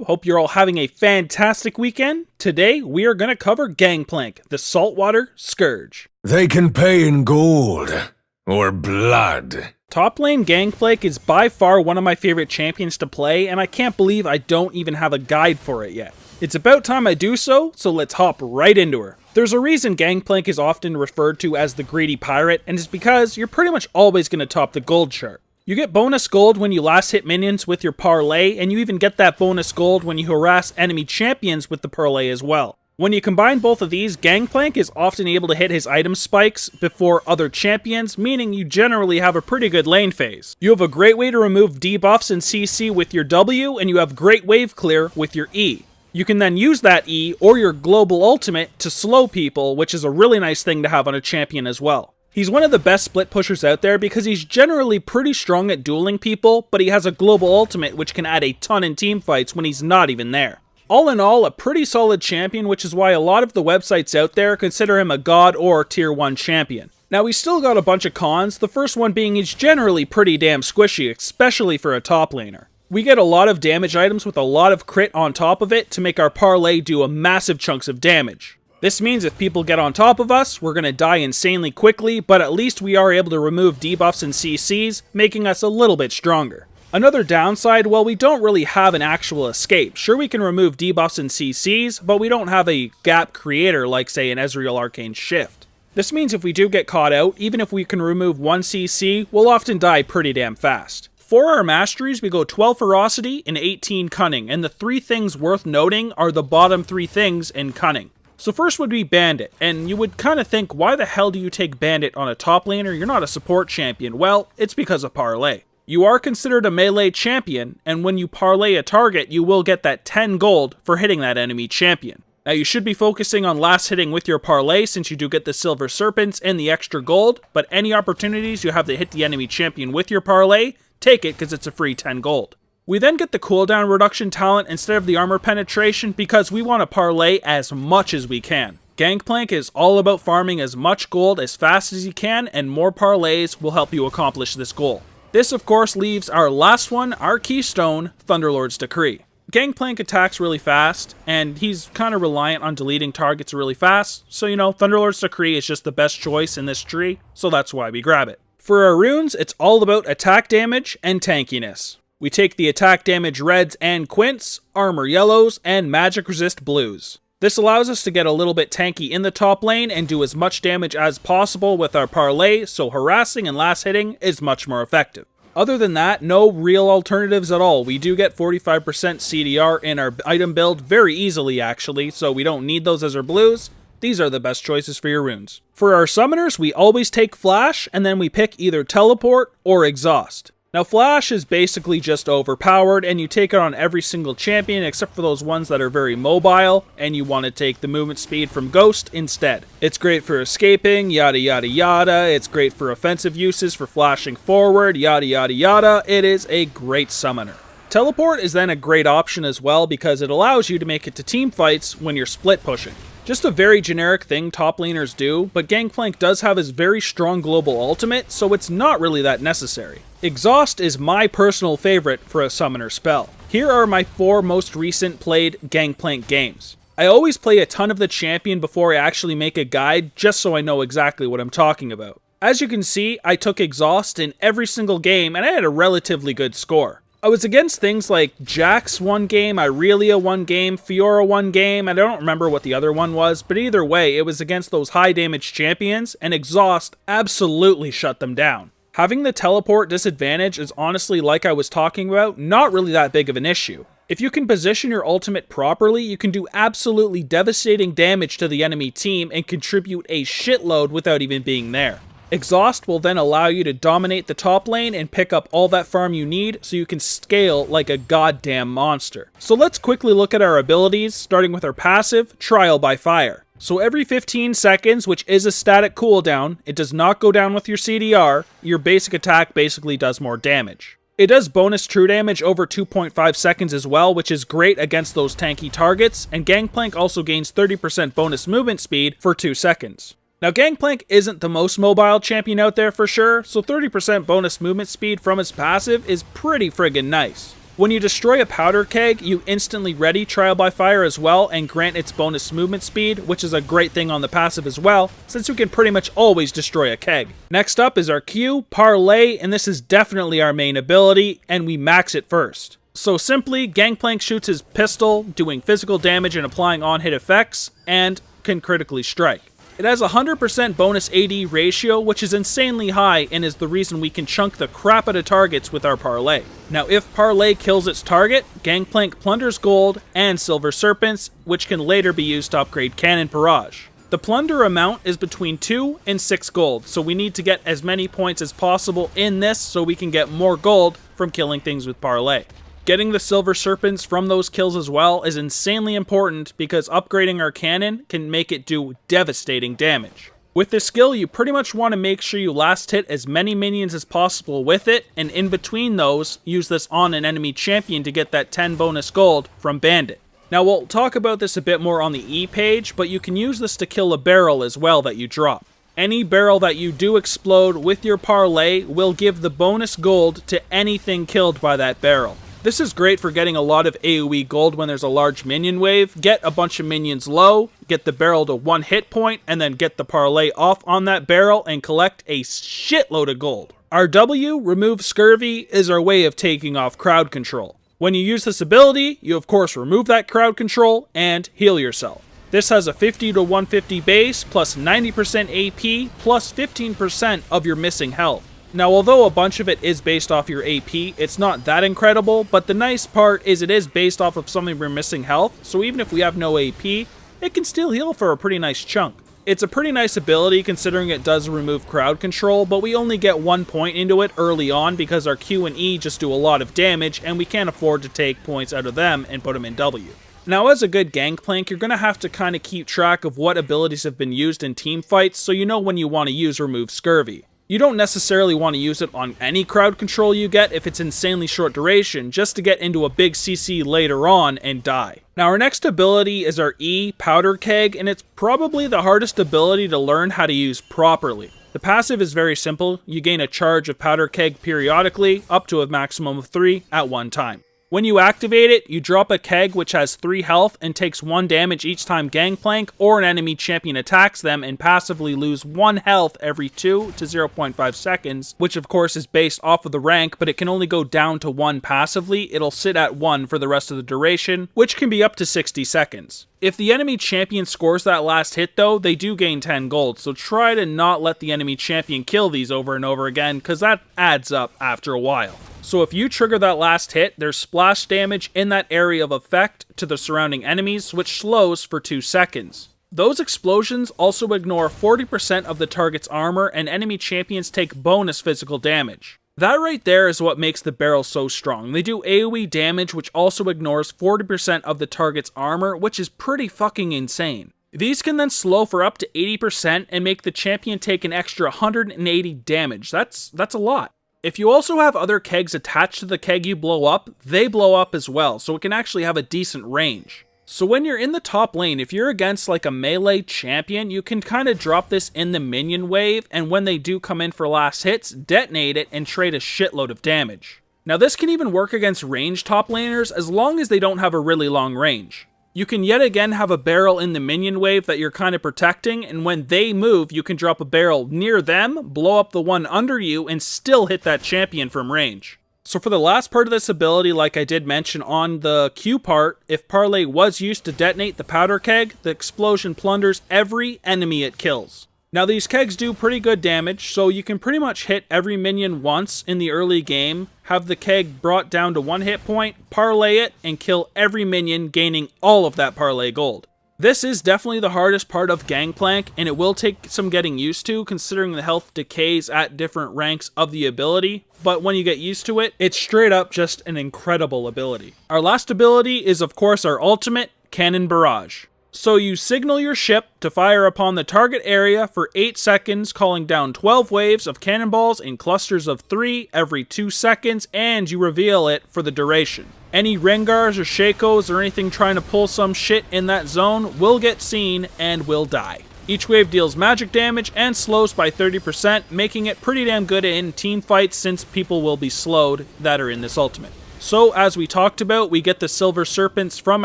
YouTube? Hope you're all having a fantastic weekend. Today, we are going to cover Gangplank, the Saltwater Scourge. They can pay in gold or blood. Top lane Gangplank is by far one of my favorite champions to play, and I can't believe I don't even have a guide for it yet. It's about time I do so let's hop right into her. There's a reason Gangplank is often referred to as the greedy pirate, and it's because you're pretty much always going to top the gold chart. You get bonus gold when you last hit minions with your parlay, and you even get that bonus gold when you harass enemy champions with the parlay as well. When you combine both of these, Gangplank is often able to hit his item spikes before other champions, meaning you generally have a pretty good lane phase. You have a great way to remove debuffs and CC with your W, and you have great wave clear with your E. You can then use that E or your global ultimate to slow people, which is a really nice thing to have on a champion as well. He's one of the best split pushers out there because he's generally pretty strong at dueling people, but he has a global ultimate which can add a ton in team fights when he's not even there. All in all, a pretty solid champion, which is why a lot of the websites out there consider him a god or tier 1 champion. Now he's still got a bunch of cons, the first one being he's generally pretty damn squishy, especially for a top laner. We get a lot of damage items with a lot of crit on top of it to make our parlay do a massive chunks of damage. This means if people get on top of us, we're going to die insanely quickly, but at least we are able to remove debuffs and CCs, making us a little bit stronger. Another downside, well, we don't really have an actual escape. Sure, we can remove debuffs and CCs, but we don't have a gap creator like, say, an Ezreal Arcane Shift. This means if we do get caught out, even if we can remove 1 CC, we'll often die pretty damn fast. For our Masteries, we go 12 Ferocity and 18 Cunning, and the 3 things worth noting are the bottom 3 things in Cunning. So first would be Bandit, and you would kind of think, why the hell do you take Bandit on a top laner? You're not a support champion. Well, it's because of parlay. You are considered a melee champion, and when you parlay a target, you will get that 10 gold for hitting that enemy champion. Now you should be focusing on last hitting with your parlay since you do get the Silver Serpents and the extra gold, but any opportunities you have to hit the enemy champion with your parlay, take it because it's a free 10 gold. We then get the cooldown reduction talent instead of the armor penetration because we want to parlay as much as we can. Gangplank is all about farming as much gold as fast as you can, and more parlays will help you accomplish this goal. This of course leaves our last one, our keystone, Thunderlord's Decree. Gangplank attacks really fast, and he's kind of reliant on deleting targets really fast, so Thunderlord's Decree is just the best choice in this tree, so that's why we grab it. For our runes, it's all about attack damage and tankiness. We take the attack damage reds and quints, armor yellows, and magic resist blues. This allows us to get a little bit tanky in the top lane and do as much damage as possible with our parlay, so harassing and last hitting is much more effective. Other than that, no real alternatives at all. We do get 45% CDR in our item build very easily actually, so we don't need those as our blues. These are the best choices for your runes. For our summoners, we always take Flash, and then we pick either Teleport or Exhaust. Now Flash is basically just overpowered, and you take it on every single champion except for those ones that are very mobile, and you want to take the movement speed from Ghost instead. It's great for escaping, yada yada yada, it's great for offensive uses, for flashing forward, yada yada yada, it is a great summoner. Teleport is then a great option as well because it allows you to make it to team fights when you're split pushing. Just a very generic thing top laners do, but Gangplank does have his very strong global ultimate, so it's not really that necessary. Exhaust is my personal favorite for a summoner spell. Here are my 4 most recent played Gangplank games. I always play a ton of the champion before I actually make a guide, just so I know exactly what I'm talking about. As you can see, I took Exhaust in every single game, and I had a relatively good score. I was against things like Jax one game, Irelia one game, Fiora one game, and I don't remember what the other one was, but either way, it was against those high damage champions, and Exhaust absolutely shut them down. Having the teleport disadvantage is honestly, like I was talking about, not really that big of an issue. If you can position your ultimate properly, you can do absolutely devastating damage to the enemy team and contribute a shitload without even being there. Exhaust will then allow you to dominate the top lane and pick up all that farm you need so you can scale like a goddamn monster. So let's quickly look at our abilities, starting with our passive, Trial by Fire. So every 15 seconds, which is a static cooldown, it does not go down with your CDR, your basic attack basically does more damage. It does bonus true damage over 2.5 seconds as well, which is great against those tanky targets, and Gangplank also gains 30% bonus movement speed for 2 seconds. Now Gangplank isn't the most mobile champion out there for sure, so 30% bonus movement speed from his passive is pretty friggin' nice. When you destroy a powder keg, you instantly ready Trial by Fire as well and grant its bonus movement speed, which is a great thing on the passive as well, since you can pretty much always destroy a keg. Next up is our Q, Parlay, and this is definitely our main ability, and we max it first. So simply, Gangplank shoots his pistol, doing physical damage and applying on-hit effects, and can critically strike. It has a 100% bonus AD ratio, which is insanely high and is the reason we can chunk the crap out of targets with our Parlay. Now if Parlay kills its target, Gangplank plunders gold and silver serpents, which can later be used to upgrade Cannon Barrage. The plunder amount is between 2 and 6 gold, so we need to get as many points as possible in this so we can get more gold from killing things with Parlay. Getting the silver serpents from those kills as well is insanely important because upgrading our cannon can make it do devastating damage. With this skill, you pretty much want to make sure you last hit as many minions as possible with it, and in between those, use this on an enemy champion to get that 10 bonus gold from Bandit. Now we'll talk about this a bit more on the E page, but you can use this to kill a barrel as well that you drop. Any barrel that you do explode with your Parlay will give the bonus gold to anything killed by that barrel. This is great for getting a lot of AoE gold when there's a large minion wave, get a bunch of minions low, get the barrel to 1 hit point, and then get the Parlay off on that barrel and collect a shitload of gold. Our W, Remove Scurvy, is our way of taking off crowd control. When you use this ability, you of course remove that crowd control and heal yourself. This has a 50 to 150 base, plus 90% AP, plus 15% of your missing health. Now, although a bunch of it is based off your AP, it's not that incredible, but the nice part is it is based off of something we're missing health, so even if we have no AP, it can still heal for a pretty nice chunk. It's a pretty nice ability considering it does remove crowd control, but we only get 1 point into it early on because our Q and E just do a lot of damage, and we can't afford to take points out of them and put them in W. Now, as a good Gangplank, you're going to have to kind of keep track of what abilities have been used in team fights, so you know when you want to use Remove Scurvy. You don't necessarily want to use it on any crowd control you get if it's insanely short duration, just to get into a big CC later on and die. Now our next ability is our E, Powder Keg, and it's probably the hardest ability to learn how to use properly. The passive is very simple. You gain a charge of Powder Keg periodically, up to a maximum of 3 at one time. When you activate it, you drop a keg which has 3 health and takes 1 damage each time Gangplank or an enemy champion attacks them, and passively lose 1 health every 2 to 0.5 seconds, which of course is based off of the rank, but it can only go down to 1 passively. It'll sit at 1 for the rest of the duration, which can be up to 60 seconds. If the enemy champion scores that last hit though, they do gain 10 gold, so try to not let the enemy champion kill these over and over again, because that adds up after a while. So if you trigger that last hit, there's splash damage in that area of effect to the surrounding enemies, which slows for 2 seconds. Those explosions also ignore 40% of the target's armor, and enemy champions take bonus physical damage. That right there is what makes the barrel so strong. They do AoE damage, which also ignores 40% of the target's armor, which is pretty fucking insane. These can then slow for up to 80% and make the champion take an extra 180 damage. That's a lot. If you also have other kegs attached to the keg you blow up, they blow up as well, so it can actually have a decent range. So when you're in the top lane, if you're against like a melee champion, you can kind of drop this in the minion wave, and when they do come in for last hits, detonate it and trade a shitload of damage. Now this can even work against ranged top laners as long as they don't have a really long range. You can yet again have a barrel in the minion wave that you're kind of protecting, and when they move, you can drop a barrel near them, blow up the one under you, and still hit that champion from range. So for the last part of this ability, like I did mention on the Q part, if Parlay was used to detonate the powder keg, the explosion plunders every enemy it kills. Now these kegs do pretty good damage, so you can pretty much hit every minion once in the early game, have the keg brought down to 1 hit point, parlay it, and kill every minion, gaining all of that parlay gold. This is definitely the hardest part of Gangplank, and it will take some getting used to considering the health decays at different ranks of the ability, but when you get used to it, it's straight up just an incredible ability. Our last ability is of course our ultimate, Cannon Barrage. So you signal your ship to fire upon the target area for 8 seconds, calling down 12 waves of cannonballs in clusters of 3 every 2 seconds, and you reveal it for the duration. Any Rengars or Shakos or anything trying to pull some shit in that zone will get seen and will die. Each wave deals magic damage and slows by 30%, making it pretty damn good in team fights since people will be slowed that are in this ultimate. So as we talked about, we get the Silver Serpents from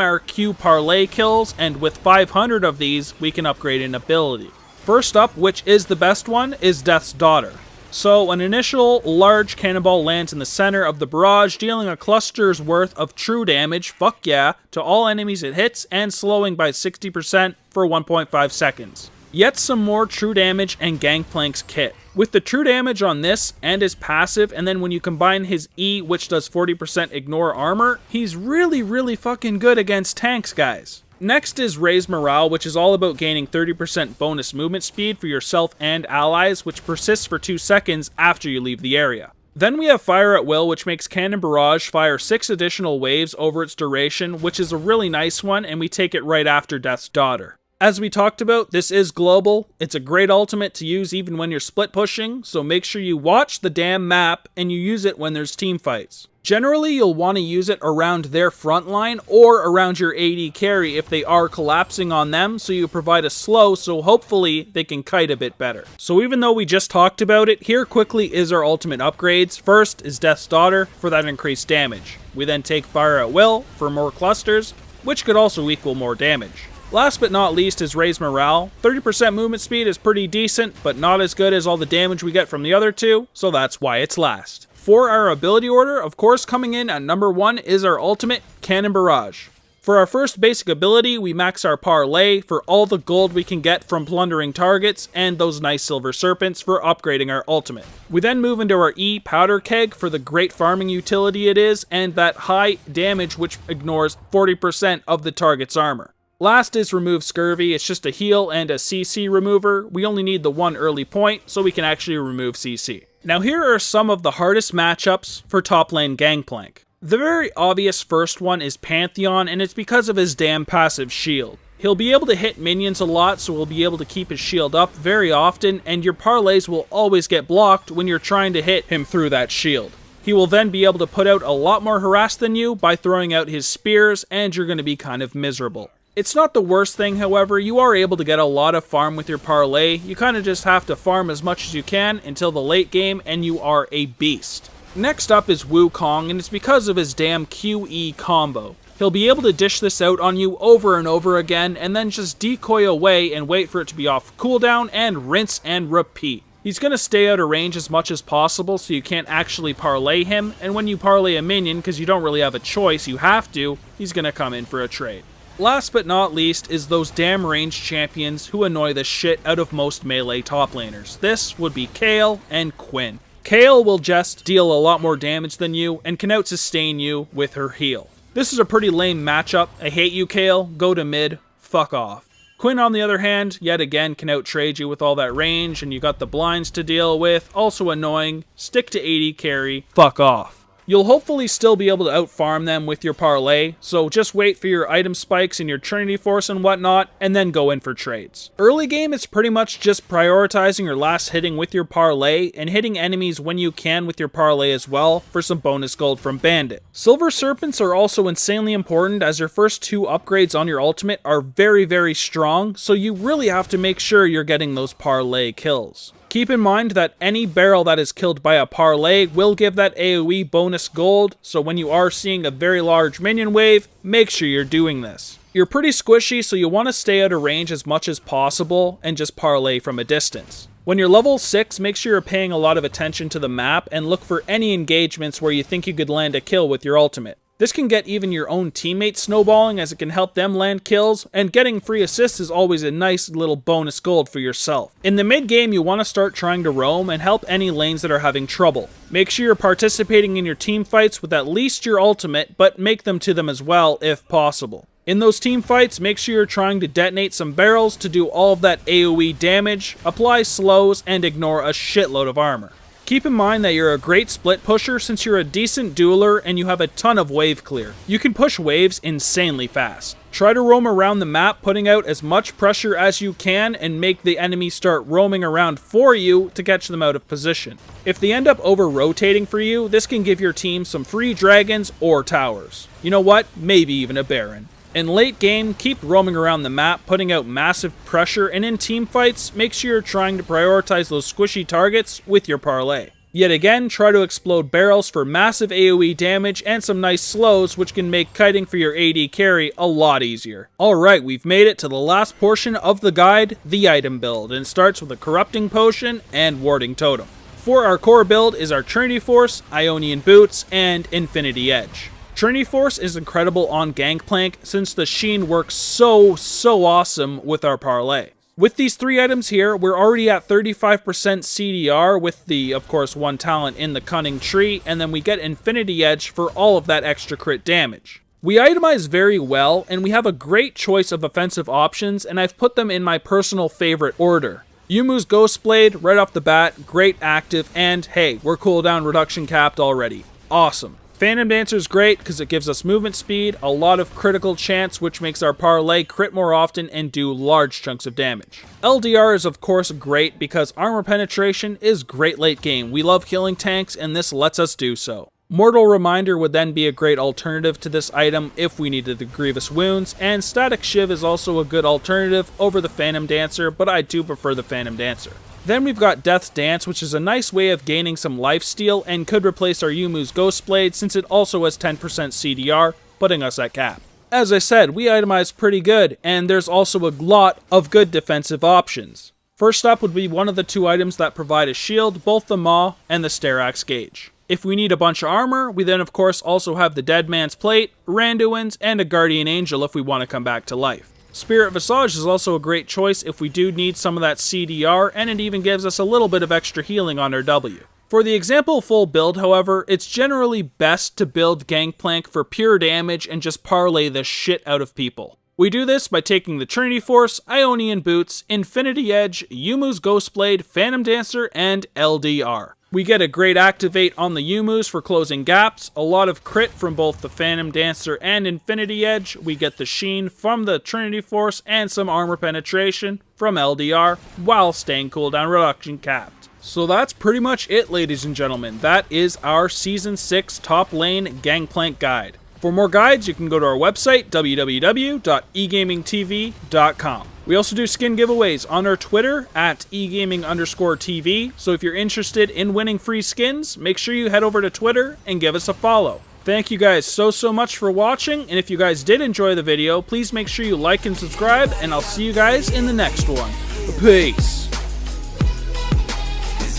our Q parlay kills, and with 500 of these, we can upgrade an ability. First up, which is the best one, is Death's Daughter. So an initial large cannonball lands in the center of the barrage, dealing a cluster's worth of true damage, fuck yeah, to all enemies it hits, and slowing by 60% for 1.5 seconds. Yet some more true damage and Gangplank's kit. With the true damage on this and his passive, and then when you combine his E, which does 40% ignore armor, he's really fucking good against tanks, guys. Next is Raise Morale, which is all about gaining 30% bonus movement speed for yourself and allies, which persists for 2 seconds after you leave the area. Then we have Fire at Will, which makes Cannon Barrage fire 6 additional waves over its duration, which is a really nice one, and we take it right after Death's Daughter. As we talked about, this is global. It's a great ultimate to use even when you're split pushing, so make sure you watch the damn map and you use it when there's team fights. Generally, you'll want to use it around their front line or around your AD carry if they are collapsing on them, so you provide a slow so hopefully they can kite a bit better. So even though we just talked about it, here quickly is our ultimate upgrades. First is Death's Daughter for that increased damage. We then take Fire at Will for more clusters, which could also equal more damage. Last but not least is Raise Morale. 30% movement speed is pretty decent, but not as good as all the damage we get from the other two, so that's why it's last. For our ability order, of course, coming in at number 1 is our ultimate, Cannon Barrage. For our first basic ability, we max our parlay for all the gold we can get from plundering targets and those nice Silver Serpents for upgrading our ultimate. We then move into our E, Powder Keg, for the great farming utility it is, and that high damage which ignores 40% of the target's armor. Last is Remove Scurvy. It's just a heal and a CC remover. We only need the one early point, so we can actually remove CC. Now here are some of the hardest matchups for top lane Gangplank. The very obvious first one is Pantheon, and it's because of his damn passive shield. He'll be able to hit minions a lot, so he'll be able to keep his shield up very often, and your parlays will always get blocked when you're trying to hit him through that shield. He will then be able to put out a lot more harass than you by throwing out his spears, and you're going to be kind of miserable. It's not the worst thing, however. You are able to get a lot of farm with your parlay. You kind of just have to farm as much as you can until the late game, and you are a beast. Next up is Wukong, and it's because of his damn QE combo. He'll be able to dish this out on you over and over again, and then just decoy away and wait for it to be off cooldown, and rinse and repeat. He's going to stay out of range as much as possible, so you can't actually parlay him, and when you parlay a minion, because you don't really have a choice, you have to, he's going to come in for a trade. Last but not least is those damn ranged champions who annoy the shit out of most melee top laners. This would be Kayle and Quinn. Kayle will just deal a lot more damage than you and can out-sustain you with her heal. This is a pretty lame matchup. I hate you, Kayle. Go to mid. Fuck off. Quinn, on the other hand, yet again can out-trade you with all that range, and you got the blinds to deal with. Also annoying. Stick to AD carry. Fuck off. You'll hopefully still be able to out-farm them with your parlay, so just wait for your item spikes and your Trinity Force and whatnot, and then go in for trades. Early game, it's pretty much just prioritizing your last hitting with your parlay, and hitting enemies when you can with your parlay as well, for some bonus gold from Bandit. Silver Serpents are also insanely important, as your first 2 upgrades on your ultimate are very strong, so you really have to make sure you're getting those parlay kills. Keep in mind that any barrel that is killed by a parlay will give that AoE bonus gold, so when you are seeing a very large minion wave, make sure you're doing this. You're pretty squishy, so you want to stay out of range as much as possible and just parlay from a distance. When you're level 6, make sure you're paying a lot of attention to the map and look for any engagements where you think you could land a kill with your ultimate. This can get even your own teammates snowballing, as it can help them land kills, and getting free assists is always a nice little bonus gold for yourself. In the mid game, you want to start trying to roam and help any lanes that are having trouble. Make sure you're participating in your team fights with at least your ultimate, but make them to them as well if possible. In those team fights, make sure you're trying to detonate some barrels to do all of that AoE damage, apply slows, and ignore a shitload of armor. Keep in mind that you're a great split pusher since you're a decent dueler and you have a ton of wave clear. You can push waves insanely fast. Try to roam around the map, putting out as much pressure as you can and make the enemy start roaming around for you to catch them out of position. If they end up over-rotating for you, this can give your team some free dragons or towers. You know what? Maybe even a baron. In late game, keep roaming around the map, putting out massive pressure, and in team fights, make sure you're trying to prioritize those squishy targets with your parlay. Yet again, try to explode barrels for massive AoE damage and some nice slows, which can make kiting for your AD carry a lot easier. Alright, we've made it to the last portion of the guide, the item build, and it starts with a Corrupting Potion and Warding Totem. For our core build is our Trinity Force, Ionian Boots, and Infinity Edge. Trinity Force is incredible on Gangplank since the sheen works so awesome with our parlay. With these 3 items here, we're already at 35% CDR with the, of course, 1 talent in the Cunning Tree, and then we get Infinity Edge for all of that extra crit damage. We itemize very well, and we have a great choice of offensive options, and I've put them in my personal favorite order. Yumu's Ghostblade, right off the bat, great active, and hey, we're cooldown reduction capped already. Awesome. Phantom Dancer's great because it gives us movement speed, a lot of critical chance which makes our parlay crit more often and do large chunks of damage. LDR is of course great because armor penetration is great late game. We love killing tanks and this lets us do so. Mortal Reminder would then be a great alternative to this item if we needed the Grievous Wounds, and Static Shiv is also a good alternative over the Phantom Dancer, but I do prefer the Phantom Dancer. Then we've got Death's Dance, which is a nice way of gaining some lifesteal and could replace our Yumu's Ghostblade since it also has 10% CDR, putting us at cap. As I said, we itemize pretty good, and there's also a lot of good defensive options. First up would be one of the 2 items that provide a shield, both the Maw and the Sterax Gauge. If we need a bunch of armor, we then of course also have the Dead Man's Plate, Randuin's, and a Guardian Angel if we want to come back to life. Spirit Visage is also a great choice if we do need some of that CDR, and it even gives us a little bit of extra healing on our W. For the example full build, however, it's generally best to build Gangplank for pure damage and just parlay the shit out of people. We do this by taking the Trinity Force, Ionian Boots, Infinity Edge, Yumu's Ghostblade, Phantom Dancer, and LDR. We get a great activate on the Yumu's for closing gaps, a lot of crit from both the Phantom Dancer and Infinity Edge, we get the sheen from the Trinity Force and some armor penetration from LDR while staying cooldown reduction capped. So that's pretty much it, ladies and gentlemen. That is our Season 6 top lane Gangplank guide. For more guides, you can go to our website, www.egamingtv.com. We also do skin giveaways on our Twitter at egaming_TV, so if you're interested in winning free skins, make sure you head over to Twitter and give us a follow. Thank you guys so much for watching, and if you guys did enjoy the video, please make sure you like and subscribe, and I'll see you guys in the next one. Peace!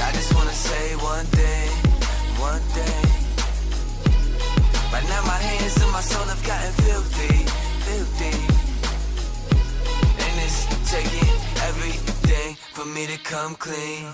I just wanna say one thing. Right now my hands and my soul have gotten filthy. And it's taking everything for me to come clean.